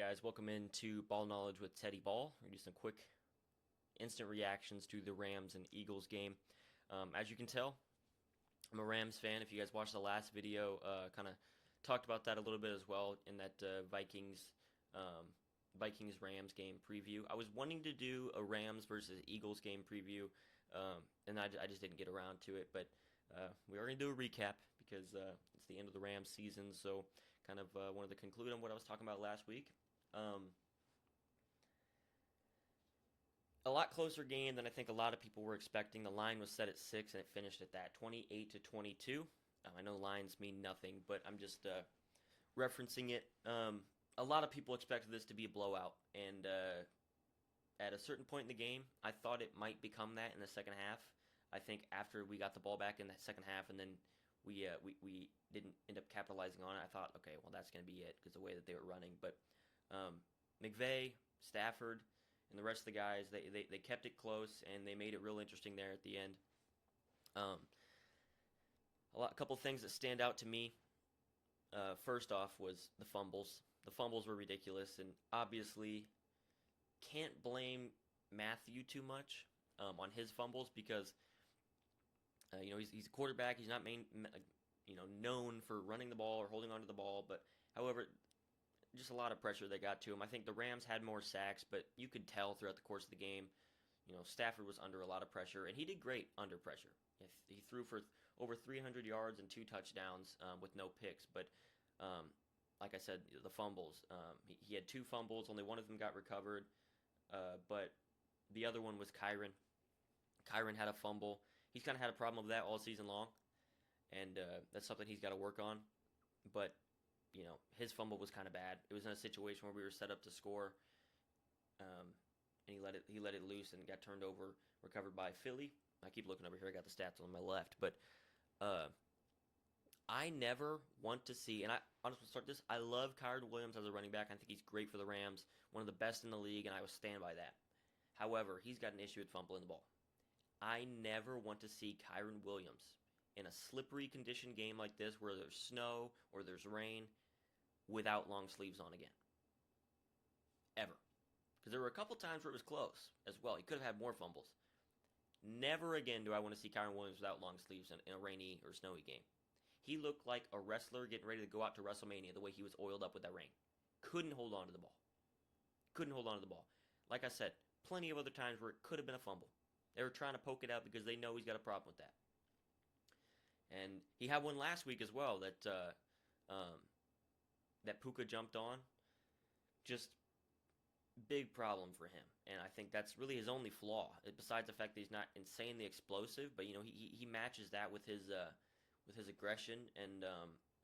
guys? Welcome into Ball Knowledge with Teddy Ball. We're going to do some quick instant reactions to the Rams and Eagles game. As you can tell, I'm a Rams fan. If you guys watched the last video, kind of talked about that a little bit as well in that Vikings Rams game preview. I was wanting to do a Rams versus Eagles game preview, and I just didn't get around to it. But we are going to do a recap because it's the end of the Rams season, so kind of wanted to conclude on what I was talking about last week. A lot closer game than I think a lot of people were expecting. The line was set at 6 and it finished at that, 28-22. I know lines mean nothing, but I'm just referencing it. A lot of people expected this to be a blowout, and at a certain point in the game, I thought it might become that in the second half. I think after we got the ball back in that second half, and then we didn't end up capitalizing on it, I thought, okay, well, that's going to be it because the way that they were running. But McVay, Stafford, and the rest of the guys, they kept it close, and they made it real interesting there at the end. A couple things that stand out to me. First off was the fumbles. The fumbles were ridiculous, and obviously can't blame Matthew too much on his fumbles because he's a quarterback. He's not known for running the ball or holding onto the ball, but however, just a lot of pressure that got to him. I think the Rams had more sacks, but you could tell throughout the course of the game, Stafford was under a lot of pressure, and he did great under pressure. He threw for over 300 yards and 2 touchdowns with no picks, but like I said, the fumbles. He had 2 fumbles, only one of them got recovered, but the other one was Kyren. Kyren had a fumble. He's kind of had a problem with that all season long, and that's something he's got to work on, but his fumble was kind of bad. It was in a situation where we were set up to score, and he let it loose and got turned over, recovered by Philly. I keep looking over here. I got the stats on my left, but I never want to see, and I honestly start this. I love Kyren Williams as a running back. I think he's great for the Rams, one of the best in the league, and I will stand by that. However, he's got an issue with fumbling the ball. I never want to see Kyren Williams in a slippery condition game like this where there's snow or there's rain without long sleeves on again. Ever. Because there were a couple times where it was close as well. He could have had more fumbles. Never again do I want to see Kyren Williams without long sleeves in a rainy or snowy game. He looked like a wrestler getting ready to go out to WrestleMania the way he was oiled up with that rain. Couldn't hold on to the ball. Couldn't hold on to the ball. Like I said, plenty of other times where it could have been a fumble. They were trying to poke it out because they know he's got a problem with that. And he had one last week as well that that Puka jumped on. Just big problem for him. And I think that's really his only flaw. Besides the fact that he's not insanely explosive, but he matches that with his aggression and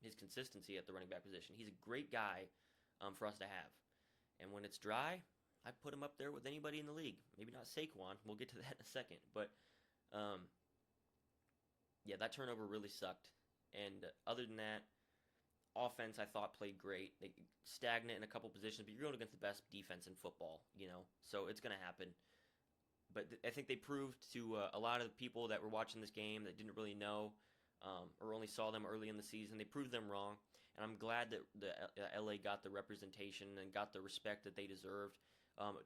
his consistency at the running back position. He's a great guy for us to have. And when it's dry, I put him up there with anybody in the league. Maybe not Saquon. We'll get to that in a second. But yeah, that turnover really sucked. And other than that, offense I thought played great. They stagnant in a couple positions, but you're going against the best defense in football, so it's going to happen. But I think they proved to a lot of the people that were watching this game that didn't really know or only saw them early in the season, they proved them wrong. And I'm glad that the LA got the representation and got the respect that they deserved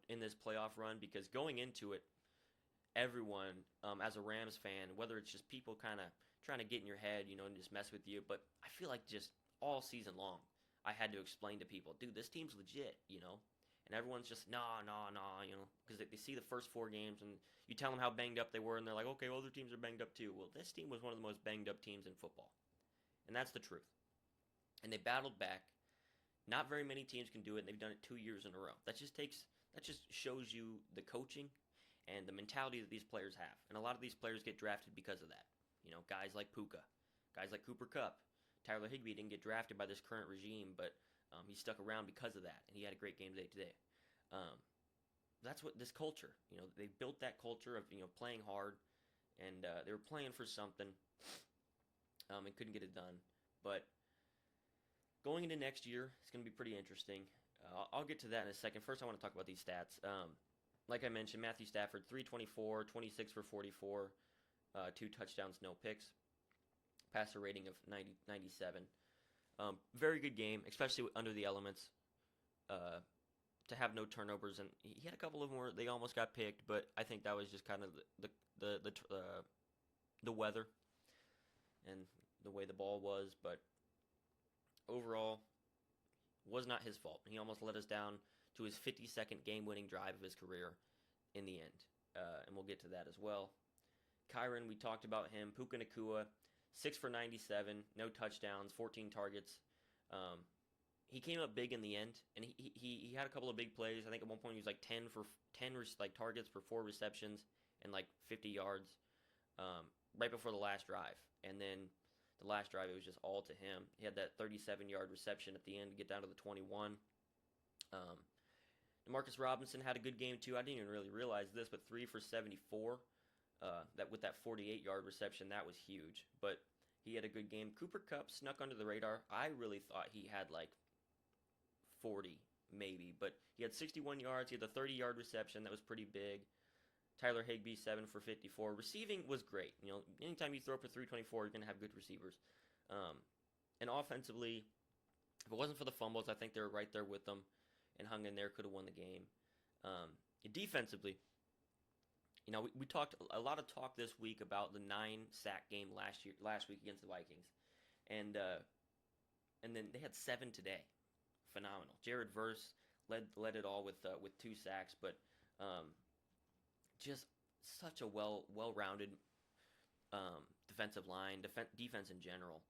in this playoff run, because going into it, everyone, as a Rams fan, whether it's just people kind of trying to get in your head, and just mess with you, but I feel like just all season long, I had to explain to people, dude, this team's legit, and everyone's just, nah, because they see the first 4 games, and you tell them how banged up they were, and they're like, okay, well, other teams are banged up too. Well, this team was one of the most banged up teams in football, and that's the truth. And they battled back. Not very many teams can do it, and they've done it 2 years in a row. That just shows you the coaching and the mentality that these players have. And a lot of these players get drafted because of that. Guys like Puka, guys like Cooper Kupp. Tyler Higbee didn't get drafted by this current regime, but he stuck around because of that, and he had a great game today. That's what this culture, they built that culture of, playing hard, and they were playing for something, and couldn't get it done. But going into next year, it's going to be pretty interesting. I'll get to that in a second. First, I want to talk about these stats. Like I mentioned, Matthew Stafford, 324, 26 for 44, 2 touchdowns, no picks. Passer rating of 97. Very good game, especially under the elements. to have no turnovers, and he had a couple of them where they almost got picked, but I think that was just kind of the weather and the way the ball was. But overall, was not his fault. He almost let us down to his 52nd game-winning drive of his career in the end, and we'll get to that as well. Kyren, we talked about him. Puka Nacua, 6 for 97, no touchdowns, 14 targets. He came up big in the end, and he had a couple of big plays. I think at one point he was like 10 targets for 4 receptions and like 50 yards right before the last drive. And then the last drive, it was just all to him. He had that 37-yard reception at the end to get down to the 21. Demarcus Robinson had a good game too. I didn't even really realize this, but 3 for 74. That with that 48-yard reception, that was huge. But he had a good game. Cooper Kupp snuck under the radar. I really thought he had like 40 maybe, but he had 61 yards. He had a 30-yard reception that was pretty big. Tyler Higbee, 7 for 54. Receiving was great. You know, anytime you throw for 324, you're going to have good receivers. And offensively, if it wasn't for the fumbles, I think they were right there with them and hung in there, could have won the game. Defensively, you know, we talked a lot of talk this week about the 9-sack game last week against the Vikings, and then they had 7 today. Phenomenal. Jared Verse led it all with 2 sacks, but just such a well-rounded defensive line, defense in general.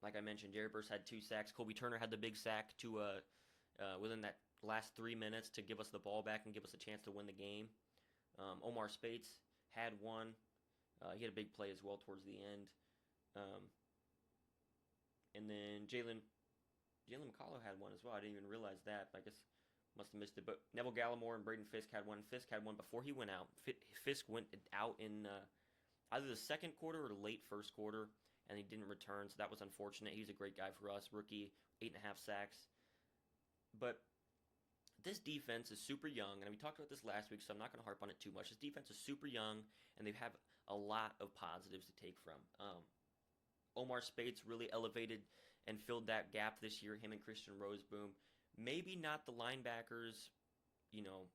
Like I mentioned, Jared Verse had 2 sacks. Colby Turner had the big sack to within that last 3 minutes to give us the ball back and give us a chance to win the game. Omar Speights had one. He had a big play as well towards the end. And then Jalen McCullough had one as well. I didn't even realize that. I guess must have missed it. But Neville Gallimore and Braden Fisk had one. Fisk had one before he went out. Fisk went out in either the second quarter or late first quarter, and he didn't return, so that was unfortunate. He's a great guy for us. Rookie, 8.5 sacks. But this defense is super young, and we talked about this last week, so I'm not going to harp on it too much. This defense is super young, and they have a lot of positives to take from. Omar Speights really elevated and filled that gap this year, him and Christian Roseboom. Maybe not the linebackers, you know,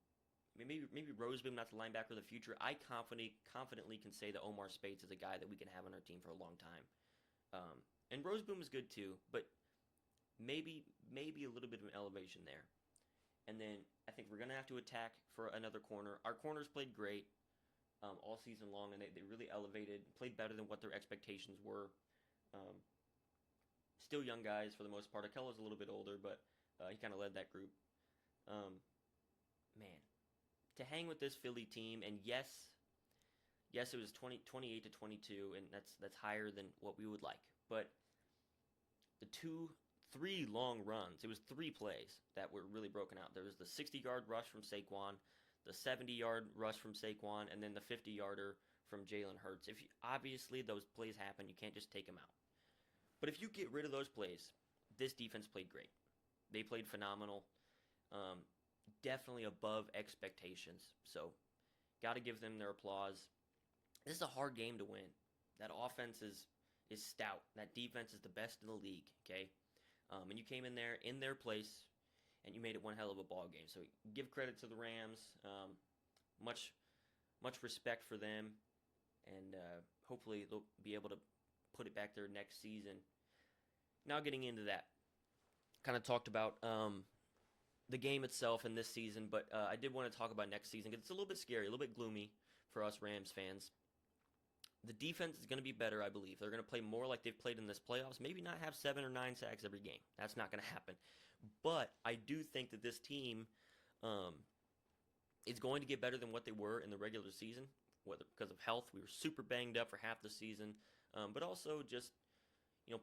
maybe Roseboom not the linebacker of the future. I confidently can say that Omar Speights is a guy that we can have on our team for a long time. And Roseboom is good too, but maybe a little bit of an elevation there. And then I think we're going to have to attack for another corner. Our corners played great all season long, and they really elevated, played better than what their expectations were. Still young guys for the most part. Akelo's a little bit older, but he kind of led that group. Man, to hang with this Philly team, and yes, it was 28 to 22, and that's higher than what we would like. But the 3 long runs, it was 3 plays that were really broken out. There was the 60-yard rush from Saquon, the 70-yard rush from Saquon, and then the 50-yarder from Jalen Hurts. Obviously those plays happen, you can't just take them out. But if you get rid of those plays, this defense played great. They played phenomenal. Definitely above expectations. So, got to give them their applause. This is a hard game to win. That offense is stout. That defense is the best in the league, okay? And you came in there in their place, and you made it one hell of a ball game. So, give credit to the Rams. Much respect for them. And hopefully they'll be able to put it back there next season. Now getting into that. Kind of talked about the game itself and this season, but I did want to talk about next season because it's a little bit scary, a little bit gloomy for us Rams fans. The defense is going to be better, I believe. They're going to play more like they've played in this playoffs. Maybe not have 7 or 9 sacks every game. That's not going to happen. But I do think that this team is going to get better than what they were in the regular season, whether because of health. We were super banged up for half the season, but also just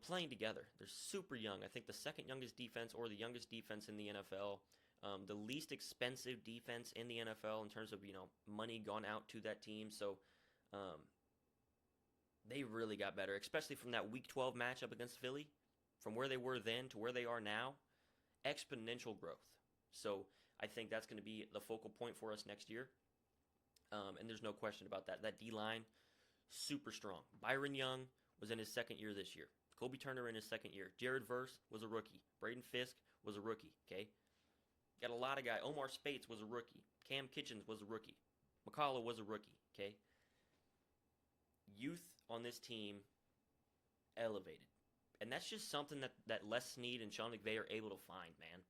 playing together. They're super young. I think the second youngest defense or the youngest defense in the NFL, the least expensive defense in the NFL in terms of money gone out to that team. So they really got better, especially from that Week 12 matchup against Philly, from where they were then to where they are now. Exponential growth. So I think that's going to be the focal point for us next year. And there's no question about that. That D-line, super strong. Byron Young was in his second year this year. Colby Turner in his second year. Jared Verse was a rookie. Braden Fisk was a rookie, okay? Got a lot of guys. Omar Speights was a rookie. Cam Kitchens was a rookie. McCullough was a rookie, okay? Youth on this team elevated. And that's just something that Les Snead and Sean McVay are able to find, man.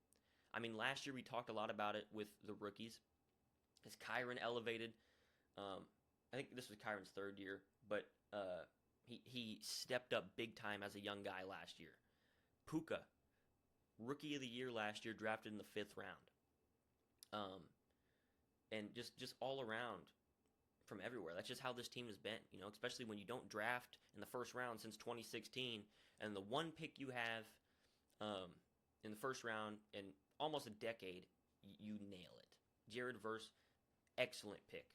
I mean, last year we talked a lot about it with the rookies. As Kyron elevated, I think this was Kyron's third year, but he stepped up big time as a young guy last year. Puka, rookie of the year last year, drafted in the 5th round. And just all around from everywhere. That's just how this team has been, you know, especially when you don't draft in the first round since 2016, and the one pick you have in the first round in almost a decade, you nail it. Jared Verse, excellent pick.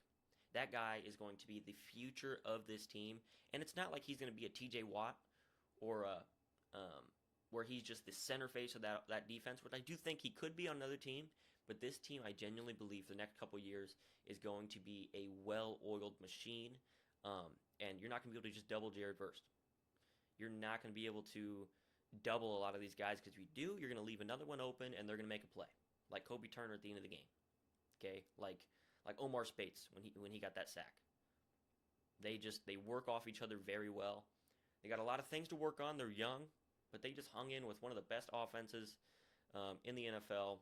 That guy is going to be the future of this team, and it's not like he's going to be a TJ Watt or where he's just the center face of that defense, which I do think he could be on another team. But this team, I genuinely believe, for the next couple of years is going to be a well-oiled machine, and you're not going to be able to just double Jared Verse. You're not going to be able to double a lot of these guys, because if you do, you're going to leave another one open, and they're going to make a play, like Kobe Turner at the end of the game. Okay, like Omar Speights when he got that sack. They work off each other very well. They got a lot of things to work on. They're young, but they just hung in with one of the best offenses in the NFL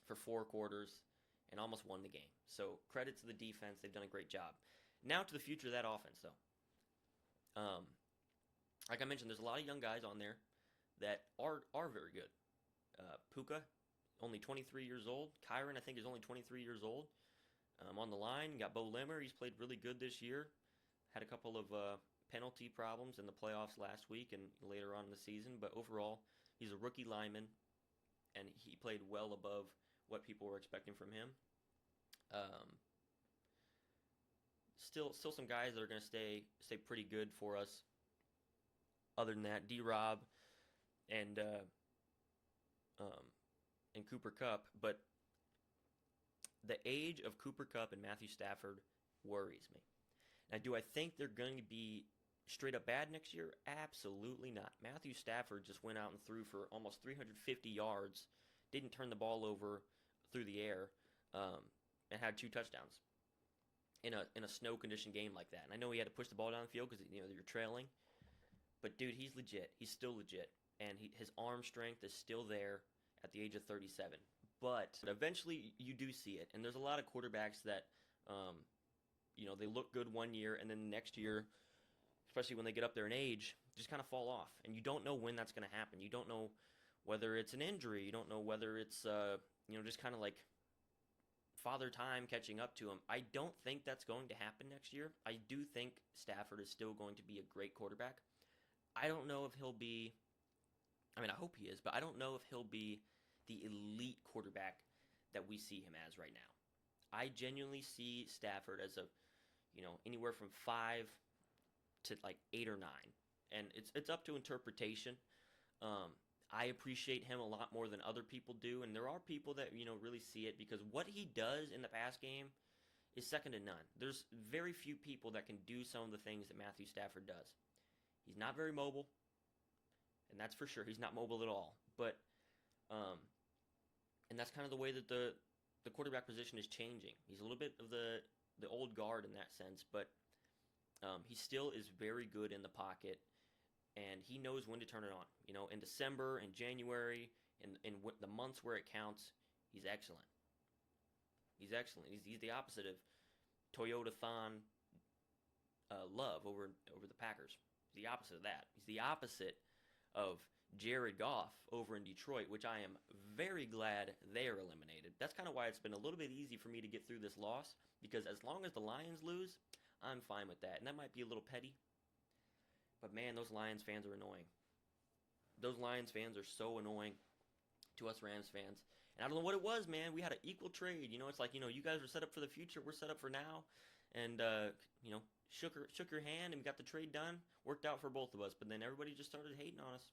for 4 quarters and almost won the game. So credit to the defense. They've done a great job. Now to the future of that offense, though. Like I mentioned, there's a lot of young guys on there that are very good. Puka, only 23 years old. Kyron, I think, is only 23 years old. On the line, you got Bo Limmer. He's played really good this year. Had a couple of penalty problems in the playoffs last week and later on in the season. But overall, he's a rookie lineman, and he played well above what people were expecting from him. Still some guys that are going to stay pretty good for us. Other than that, D-Rob and Cooper Kupp, but the age of Cooper Kupp and Matthew Stafford worries me. Now, do I think they're going to be straight up bad next year? Absolutely not. Matthew Stafford just went out and threw for almost 350 yards, didn't turn the ball over through the air, and had 2 touchdowns in a snow conditioned game like that. And I know he had to push the ball down the field because you're trailing, but dude, he's legit. He's still legit, and his arm strength is still there at the age of 37. But eventually, you do see it, and there's a lot of quarterbacks that, they look good one year, and then the next year, especially when they get up there in age, just kind of fall off, and you don't know when that's going to happen. You don't know whether it's an injury. You don't know whether it's, just kind of like father time catching up to him. I don't think that's going to happen next year. I do think Stafford is still going to be a great quarterback. I don't know if he'll be, I hope he is, but I don't know if he'll be the elite quarterback that we see him as right now. I genuinely see Stafford as anywhere from 5 to like 8 or 9, and it's up to interpretation. I appreciate him a lot more than other people do, and there are people that really see it, because what he does in the pass game is second to none. There's very few people that can do some of the things that Matthew Stafford does. He's not very mobile, and that's for sure. He's not mobile at all, but and that's kind of the way that the quarterback position is changing. He's a little bit of the old guard in that sense, but he still is very good in the pocket, and he knows when to turn it on. In December and January, in the months where it counts, he's excellent. He's excellent. He's the opposite of Toyota Thon Love over the Packers. He's the opposite of that. He's the opposite of Jared Goff over in Detroit, which I am very glad they are eliminated. That's kind of why it's been a little bit easy for me to get through this loss, because as long as the Lions lose, I'm fine with that. And that might be a little petty, but man, those Lions fans are annoying. Those Lions fans are so annoying to us Rams fans. And I don't know what it was, man. We had an equal trade. It's like, you guys are set up for the future. We're set up for now. And, shook your hand and we got the trade done. Worked out for both of us. But then everybody just started hating on us.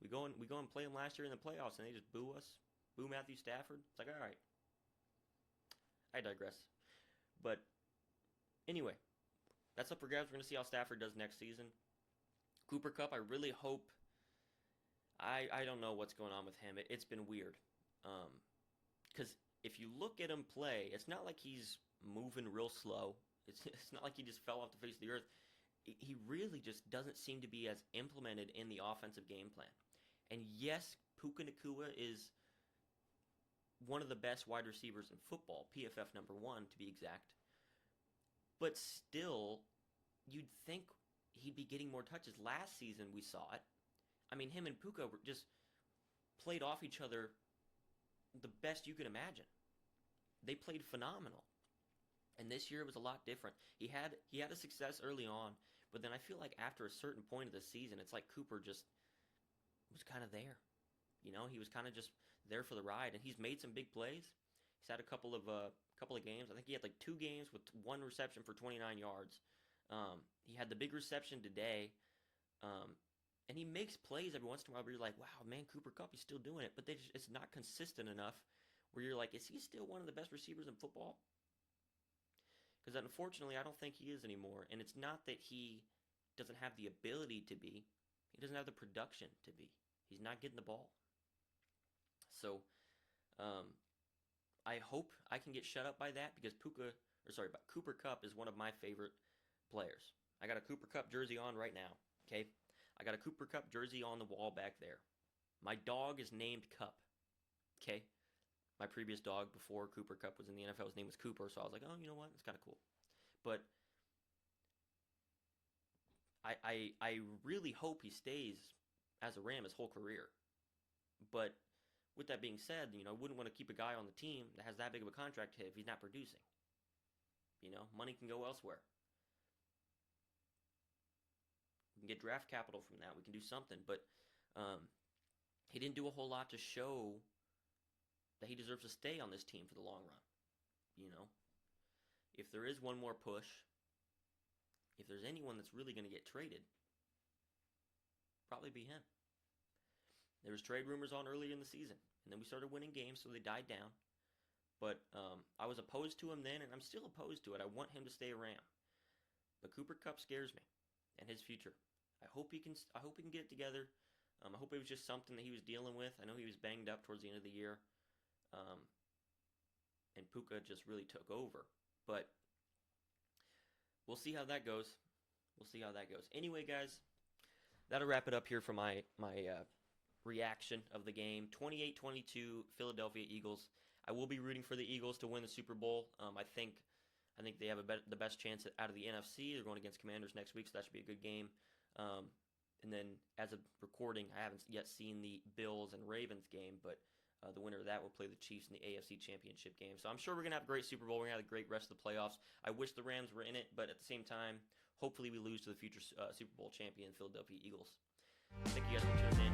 We go and play them last year in the playoffs, and they just boo us. Boo Matthew Stafford. It's like, all right. I digress. But anyway, that's up for grabs. We're going to see how Stafford does next season. Cooper Kupp, I really hope I don't know what's going on with him. It's been weird. Because if you look at him play, it's not like he's moving real slow. It's not like he just fell off the face of the earth. He really just doesn't seem to be as implemented in the offensive game plan. And yes, Puka Nacua is one of the best wide receivers in football, PFF number one to be exact. But still, you'd think he'd be getting more touches. Last season, we saw it. I mean, him and Puka were just played off each other the best you could imagine. They played phenomenal. And this year it was a lot different. He had a success early on, but then I feel like after a certain point of the season, it's like Cooper just was kind of there. He was kind of just there for the ride, and he's made some big plays. He's had a couple of games. I think he had like 2 games with 1 reception for 29 yards. He had the big reception today, and he makes plays every once in a while where you're like, wow, man, Cooper Kupp, he's still doing it. But it's not consistent enough where you're like, is he still one of the best receivers in football? Because unfortunately, I don't think he is anymore. And it's not that he doesn't have the ability to be. He doesn't have the production to be. He's not getting the ball. So, I hope I can get shut up by that because Cooper Kupp is one of my favorite players. I got a Cooper Kupp jersey on right now. Okay, I got a Cooper Kupp jersey on the wall back there. My dog is named Kupp. Okay, my previous dog before Cooper Kupp was in the NFL, his name was Cooper, so I was like, oh, you know what, it's kind of cool. But I really hope he stays as a Ram his whole career. But with that being said, I wouldn't want to keep a guy on the team that has that big of a contract hit if he's not producing. Money can go elsewhere. We can get draft capital from that. We can do something. But he didn't do a whole lot to show that he deserves to stay on this team for the long run. If there is one more push, if there's anyone that's really going to get traded, probably be him. There was trade rumors on earlier in the season, and then we started winning games, so they died down. But I was opposed to him then, and I'm still opposed to it. I want him to stay a Ram. But Cooper Kupp scares me, and his future. I hope he can get it together. I hope it was just something that he was dealing with. I know he was banged up towards the end of the year, and Puka just really took over. But we'll see how that goes. Anyway, guys, that'll wrap it up here for my reaction of the game. 28-22, Philadelphia Eagles. I will be rooting for the Eagles to win the Super Bowl. I think they have the best chance out of the NFC. They're going against Commanders next week, so that should be a good game. And then, as of recording, I haven't yet seen the Bills and Ravens game, but the winner of that will play the Chiefs in the AFC Championship game. So I'm sure we're going to have a great Super Bowl. We're going to have a great rest of the playoffs. I wish the Rams were in it, but at the same time, hopefully we lose to the future Super Bowl champion Philadelphia Eagles. Thank you guys for tuning in.